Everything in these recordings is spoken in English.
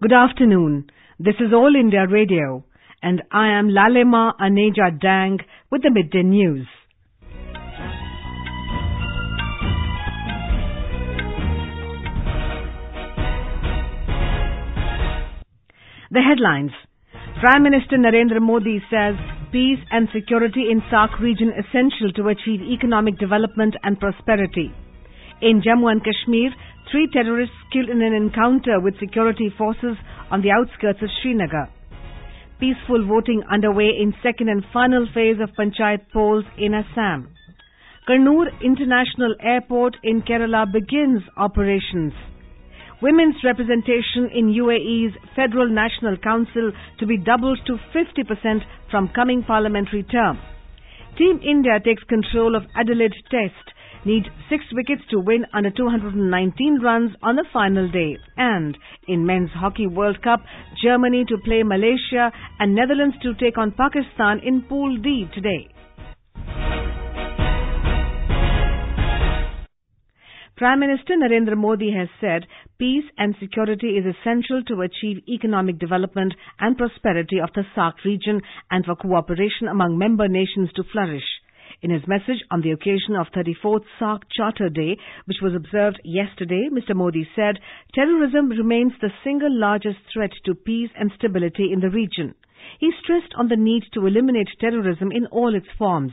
Good afternoon. This is All India Radio, and I am Lalema Aneja Dang with the Midday News. The headlines. Prime Minister Narendra Modi says peace and security in SAARC region essential to achieve economic development and prosperity. In Jammu and Kashmir, 3 terrorists killed in an encounter with security forces on the outskirts of Srinagar. Peaceful voting underway in second and final phase of Panchayat polls in Assam. Kannur International Airport in Kerala begins operations. Women's representation in UAE's Federal National Council to be doubled to 50% from coming parliamentary term. Team India takes control of Adelaide Test. Need 6 wickets to win under 219 runs on the final day. And in Men's Hockey World Cup, Germany to play Malaysia and Netherlands to take on Pakistan in Pool D today. Prime Minister Narendra Modi has said peace and security is essential to achieve economic development and prosperity of the SAARC region and for cooperation among member nations to flourish. In his message on the occasion of 34th SAARC Charter Day, which was observed yesterday, Mr. Modi said terrorism remains the single largest threat to peace and stability in the region. He stressed on the need to eliminate terrorism in all its forms.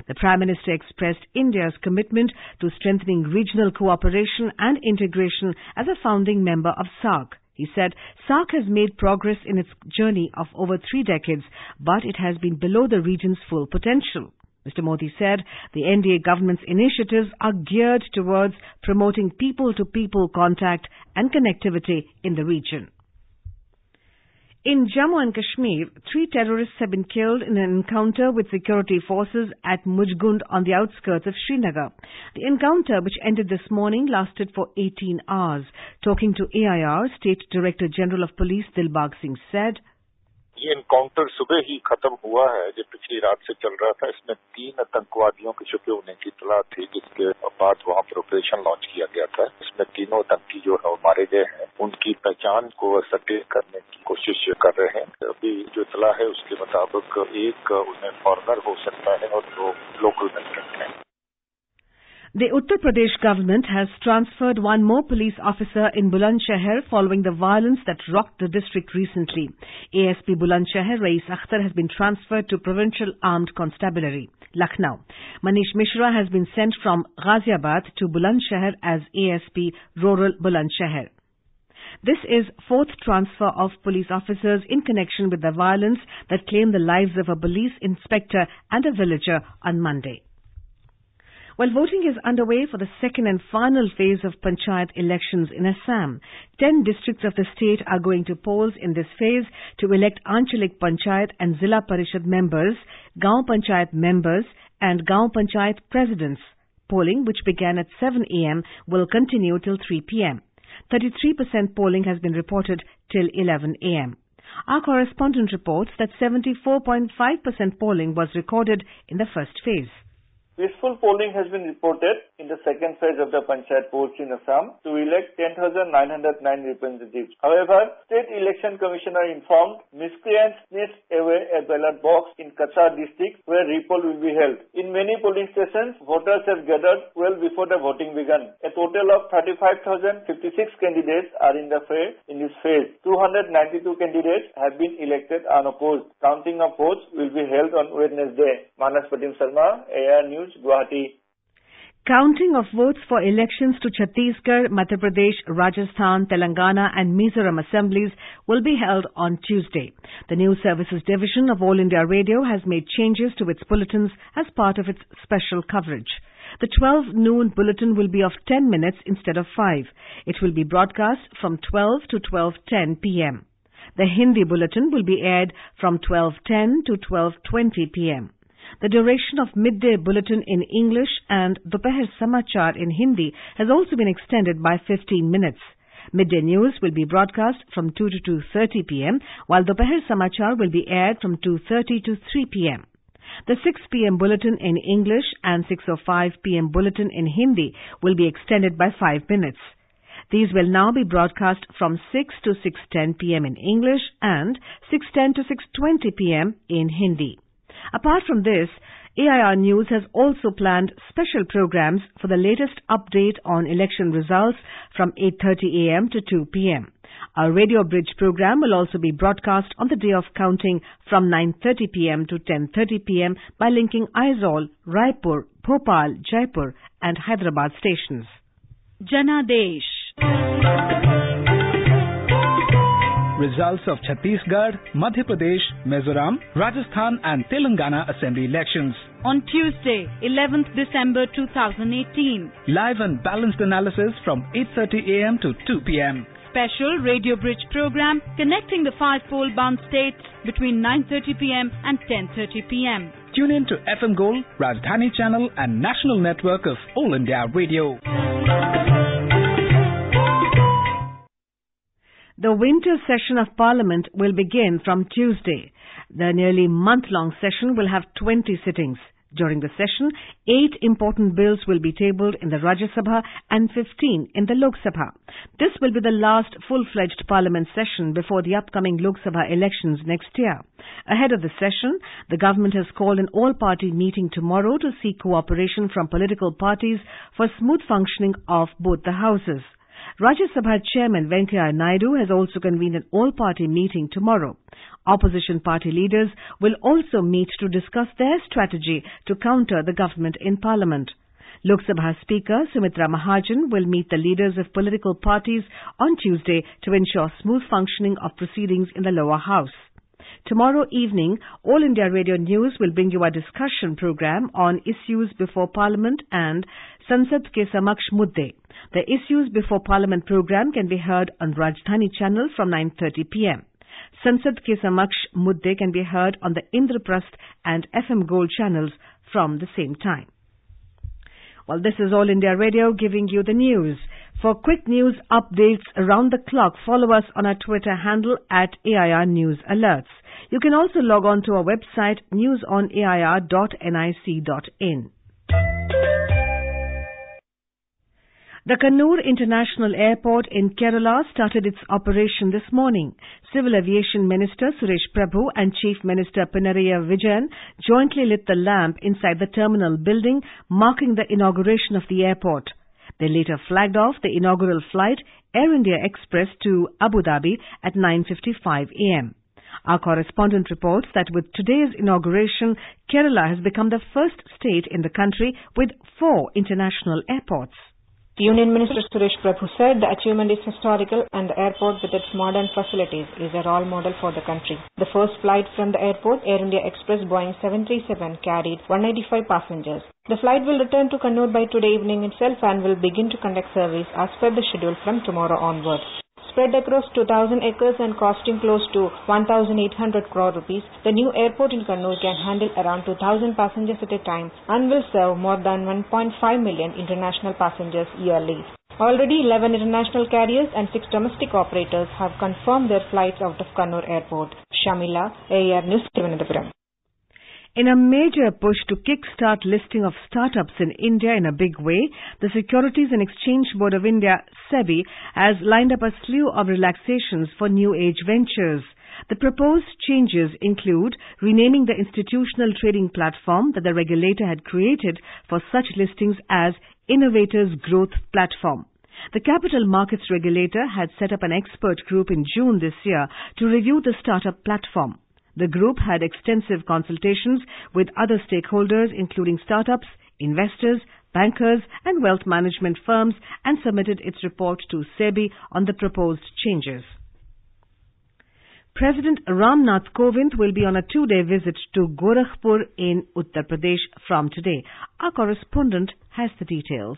The Prime Minister expressed India's commitment to strengthening regional cooperation and integration as a founding member of SAARC. He said SAARC has made progress in its journey of over 3 decades, but it has been below the region's full potential. Mr. Modi said the NDA government's initiatives are geared towards promoting people-to-people contact and connectivity in the region. In Jammu and Kashmir, 3 terrorists have been killed in an encounter with security forces at Mujgund on the outskirts of Srinagar. The encounter, which ended this morning, lasted for 18 hours. Talking to AIR, State Director General of Police Dilbag Singh said, ये encounter सुबह ही खत्म हुआ है जो पिछली रात से चल रहा था। इसमें 3 आतंकवादियों के छुपे होने की इत्तला थी, जिसके बाद वहां पर ऑपरेशन लॉन्च किया गया था। इसमें 3 आतंकी जो है मारे गए हैं, उनकी पहचान को सटीक करने की कोशिश कर रहे हैं। अभी जो इत्तला है उसके मुताबिक एक उनमें फॉरेनर हो सकता है और 2 लोकल रेजिडेंट हैं। The Uttar Pradesh government has transferred 1 more police officer in Bulandshahr following the violence that rocked the district recently. ASP Bulandshahr Rais Akhtar has been transferred to Provincial Armed Constabulary, Lucknow. Manish Mishra has been sent from Ghaziabad to Bulandshahr as ASP Rural Bulandshahr. This is 4th transfer of police officers in connection with the violence that claimed the lives of a police inspector and a villager on Monday. While voting is underway for the second and final phase of Panchayat elections in Assam, 10 districts of the state are going to polls in this phase to elect Anchalik Panchayat and Zilla Parishad members, Gaon Panchayat members and Gaon Panchayat presidents. Polling, which began at 7 a.m., will continue till 3 p.m. 33% polling has been reported till 11 a.m. Our correspondent reports that 74.5% polling was recorded in the first phase. Peaceful polling has been reported in the second phase of the Panchayat polls in Assam to elect 10,909 representatives. However, State Election Commissioner informed miscreants snatched away a ballot box in Kachar district where repoll will be held. In many polling stations, voters have gathered well before the voting began. A total of 35,056 candidates are in the fray in this phase. 292 candidates have been elected unopposed. Counting of votes will be held on Wednesday. Manas Patim Sharma, AR News, Guwahati. Counting of votes for elections to Chhattisgarh, Madhya Pradesh, Rajasthan, Telangana and Mizoram assemblies will be held on Tuesday. The News Services Division of All India Radio has made changes to its bulletins as part of its special coverage. The 12 noon bulletin will be of 10 minutes instead of 5. It will be broadcast from 12 to 12:10 p.m. The Hindi bulletin will be aired from 12:10 to 12:20 p.m. The duration of Midday bulletin in English and Dopaher Samachar in Hindi has also been extended by 15 minutes. Midday News will be broadcast from 2 to 2:30 p.m., while Dopaher Samachar will be aired from 2:30 to 3 p.m. The 6 p.m. bulletin in English and 6:05 p.m. bulletin in Hindi will be extended by 5 minutes. These will now be broadcast from 6 to 6:10 p.m. in English and 6:10 to 6:20 p.m. in Hindi. Apart from this, AIR News has also planned special programs for the latest update on election results from 8:30 a.m. to 2 p.m. Our Radio Bridge program will also be broadcast on the day of counting from 9:30 p.m. to 10:30 p.m. by linking Aizawl, Raipur, Bhopal, Jaipur and Hyderabad stations. Janadesh. Results of Chhattisgarh, Madhya Pradesh, Mizoram, Rajasthan and Telangana Assembly elections. On Tuesday, 11th December 2018. Live and balanced analysis from 8:30 a.m. to 2 p.m. Special Radio Bridge program connecting the 5 poll-bound states between 9:30 p.m. and 10:30 p.m. Tune in to FM Gold, Rajdhani Channel and National Network of All India Radio. The winter session of Parliament will begin from Tuesday. The nearly month-long session will have 20 sittings. During the session, 8 important bills will be tabled in the Rajya Sabha and 15 in the Lok Sabha. This will be the last full-fledged Parliament session before the upcoming Lok Sabha elections next year. Ahead of the session, the government has called an all-party meeting tomorrow to seek cooperation from political parties for smooth functioning of both the houses. Rajya Sabha Chairman Venkaiah Naidu has also convened an all-party meeting tomorrow. Opposition party leaders will also meet to discuss their strategy to counter the government in Parliament. Lok Sabha Speaker Sumitra Mahajan will meet the leaders of political parties on Tuesday to ensure smooth functioning of proceedings in the lower house. Tomorrow evening, All India Radio News will bring you a discussion program on issues before Parliament and Sansad Ke Samaksh Midday. The Issues Before Parliament program can be heard on Rajdhani Channel from 9:30 p.m. Sansad Ke Samaksh Midday can be heard on the Indraprasth and FM Gold channels from the same time. Well, this is All India Radio giving you the news. For quick news updates around the clock, follow us on our Twitter handle at AIR News Alerts. You can also log on to our website newsonair.nic.in. The Kannur International Airport in Kerala started its operation this morning. Civil Aviation Minister Suresh Prabhu and Chief Minister Pinarayi Vijayan jointly lit the lamp inside the terminal building, marking the inauguration of the airport. They later flagged off the inaugural flight, Air India Express, to Abu Dhabi at 9:55 a.m. Our correspondent reports that with today's inauguration, Kerala has become the first state in the country with 4 international airports. Union Minister Suresh Prabhu said the achievement is historical and the airport with its modern facilities is a role model for the country. The first flight from the airport, Air India Express Boeing 737, carried 185 passengers. The flight will return to Kannur by today evening itself and will begin to conduct service as per the schedule from tomorrow onwards. Spread across 2,000 acres and costing close to 1,800 crore rupees, the new airport in Kannur can handle around 2,000 passengers at a time and will serve more than 1.5 million international passengers yearly. Already 11 international carriers and 6 domestic operators have confirmed their flights out of Kannur Airport. Shamila, AIR News, Thiruvananthapuram. In a major push to kickstart listing of startups in India in a big way, the Securities and Exchange Board of India, SEBI, has lined up a slew of relaxations for new age ventures. The proposed changes include renaming the institutional trading platform that the regulator had created for such listings as Innovators Growth Platform. The Capital Markets Regulator had set up an expert group in June this year to review the startup platform. The group had extensive consultations with other stakeholders including startups, investors, bankers and wealth management firms and submitted its report to SEBI on the proposed changes. President Ram Nath Kovind will be on a 2-day visit to Gorakhpur in Uttar Pradesh from today. Our correspondent has the details.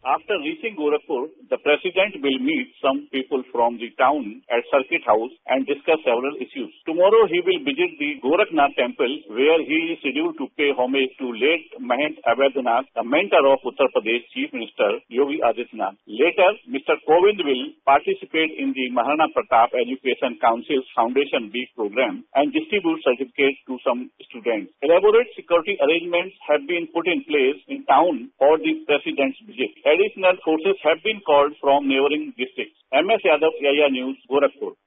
After reaching Gorakhpur, the President will meet some people from the town at Circuit House and discuss several issues. Tomorrow he will visit the Gorakhnath Temple where he is scheduled to pay homage to late Mahant Abhayanath, the mentor of Uttar Pradesh Chief Minister Yogi Adityanath. Later, Mr. Kovind will participate in the Maharana Pratap Education Council's Foundation Week program and distribute certificates to some students. Elaborate security arrangements have been put in place in town for the President's visit. additional forces have been called from neighboring districts. MS Yadav, AIR News, Gorakhpur.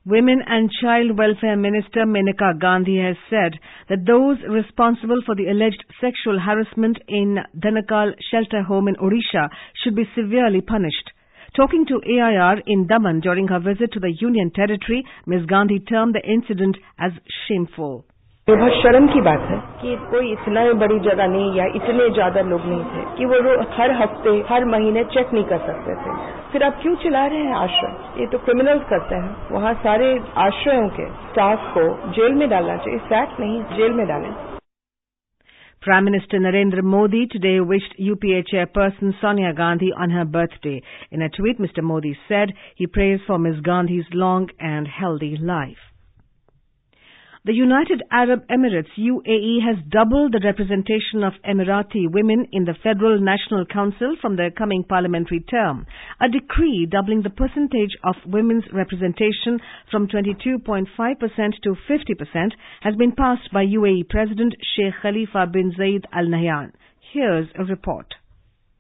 Women and Child Welfare Minister Menaka Gandhi has said that those responsible for the alleged sexual harassment in Dhanakal shelter home in Odisha should be severely punished. Talking to AIR in Daman during her visit to the Union Territory, Ms. Gandhi termed the incident as shameful. ये बहुत शर्म की बात है कि कोई इतना बड़ी जगह नहीं या इतने ज्यादा लोग नहीं थे कि वो हर हफ्ते हर महीने चेक नहीं कर सकते थे. फिर आप क्यों चला रहे हैं आश्रय? ये तो क्रिमिनल्स करते हैं. वहाँ सारे आश्रयों के स्टाफ को जेल में डालना चाहिए. फैक्ट नहीं, जेल में डालें. Prime Minister Narendra Modi today wished UPA chairperson Sonia Gandhi on her birthday. In a tweet, Mr. Modi said he prays for Ms. Gandhi's long and healthy life. The United Arab Emirates, UAE, has doubled the representation of Emirati women in the Federal National Council from the coming parliamentary term. A decree doubling the percentage of women's representation from 22.5% to 50% has been passed by UAE President Sheikh Khalifa bin Zayed Al Nahyan. Here's a report.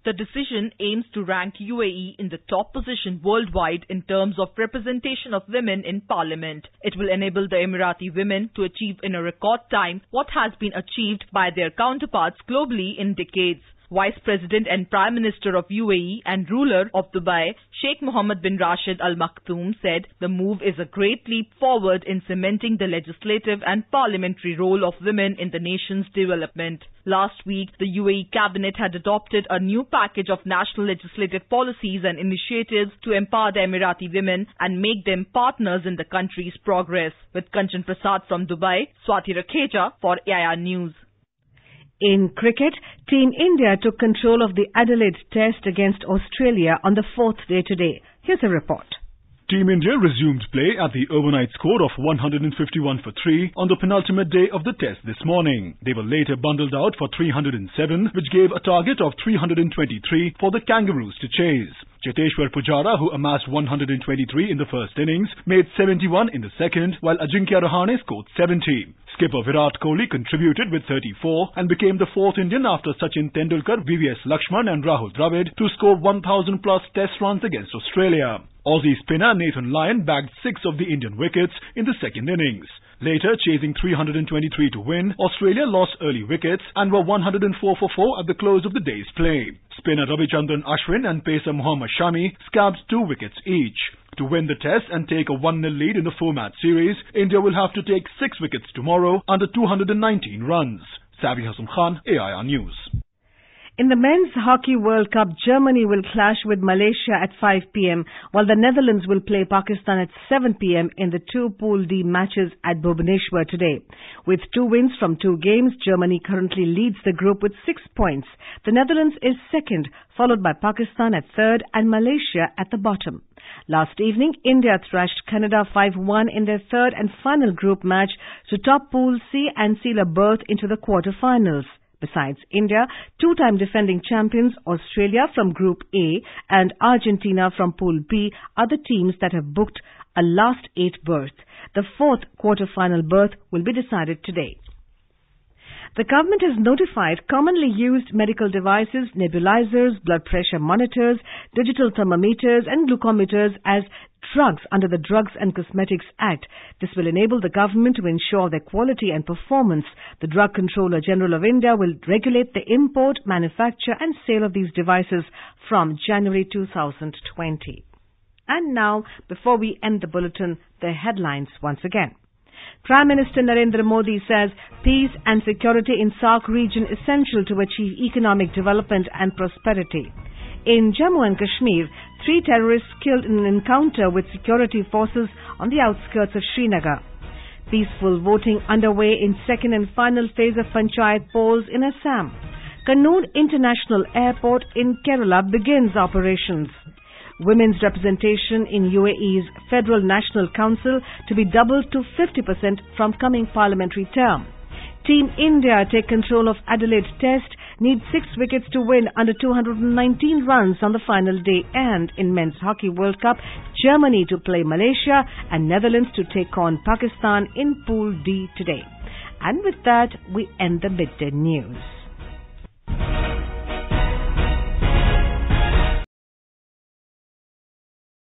The decision aims to rank UAE in the top position worldwide in terms of representation of women in parliament. It will enable the Emirati women to achieve in a record time what has been achieved by their counterparts globally in decades. Vice President and Prime Minister of UAE and ruler of Dubai, Sheikh Mohammed bin Rashid Al Maktoum, said the move is a great leap forward in cementing the legislative and parliamentary role of women in the nation's development. Last week, the UAE cabinet had adopted a new package of national legislative policies and initiatives to empower the Emirati women and make them partners in the country's progress. With Kanchan Prasad from Dubai, Swati Rakheja for AIR News. In cricket, Team India took control of the Adelaide Test against Australia on the fourth day today. Here's a report. Team India resumed play at the overnight score of 151 for 3 on the penultimate day of the test this morning. They were later bundled out for 307, which gave a target of 323 for the Kangaroos to chase. Cheteshwar Pujara, who amassed 123 in the first innings, made 71 in the second, while Ajinkya Rahane scored 70. Skipper Virat Kohli contributed with 34 and became the fourth Indian after Sachin Tendulkar, VVS Lakshman and Rahul Dravid to score 1,000 plus test runs against Australia. Aussie spinner Nathan Lyon bagged 6 of the Indian wickets in the second innings. Later, chasing 323 to win, Australia lost early wickets and were 104 for 4 at the close of the day's play. Spinner Ravichandran Ashwin and pacer Mohammad Shami scabbed 2 wickets each. To win the test and take a 1-0 lead in the 4-match series, India will have to take 6 wickets tomorrow under 219 runs. Sabi Hassan Khan, AIR News. In the Men's Hockey World Cup, Germany will clash with Malaysia at 5 p.m, while the Netherlands will play Pakistan at 7 p.m. in the 2 Pool D matches at Bhubaneswar today. With 2 wins from 2 games, Germany currently leads the group with 6 points. The Netherlands is second, followed by Pakistan at third and Malaysia at the bottom. Last evening, India thrashed Canada 5-1 in their third and final group match to top Pool C and seal a berth into the quarter-finals. Besides India, 2-time defending champions Australia from Group A and Argentina from Pool B are the teams that have booked a last 8 berth. The 4th quarter-final berth will be decided today. The government has notified commonly used medical devices, nebulizers, blood pressure monitors, digital thermometers and glucometers as drugs under the Drugs and Cosmetics Act. This will enable the government to ensure their quality and performance. The Drug Controller General of India will regulate the import, manufacture and sale of these devices from January 2020. And now, before we end the bulletin, the headlines once again. Prime Minister Narendra Modi says peace and security in SAARC region essential to achieve economic development and prosperity. In Jammu and Kashmir, 3 terrorists killed in an encounter with security forces on the outskirts of Srinagar. Peaceful voting underway in second and final phase of Panchayat polls in Assam. Kannur International Airport in Kerala begins operations. Women's representation in UAE's Federal National Council to be doubled to 50% from coming parliamentary term. Team India take control of Adelaide Test, need 6 wickets to win under 219 runs on the final day. And in Men's Hockey World Cup, Germany to play Malaysia and Netherlands to take on Pakistan in Pool D today. And with that, we end the Midday News.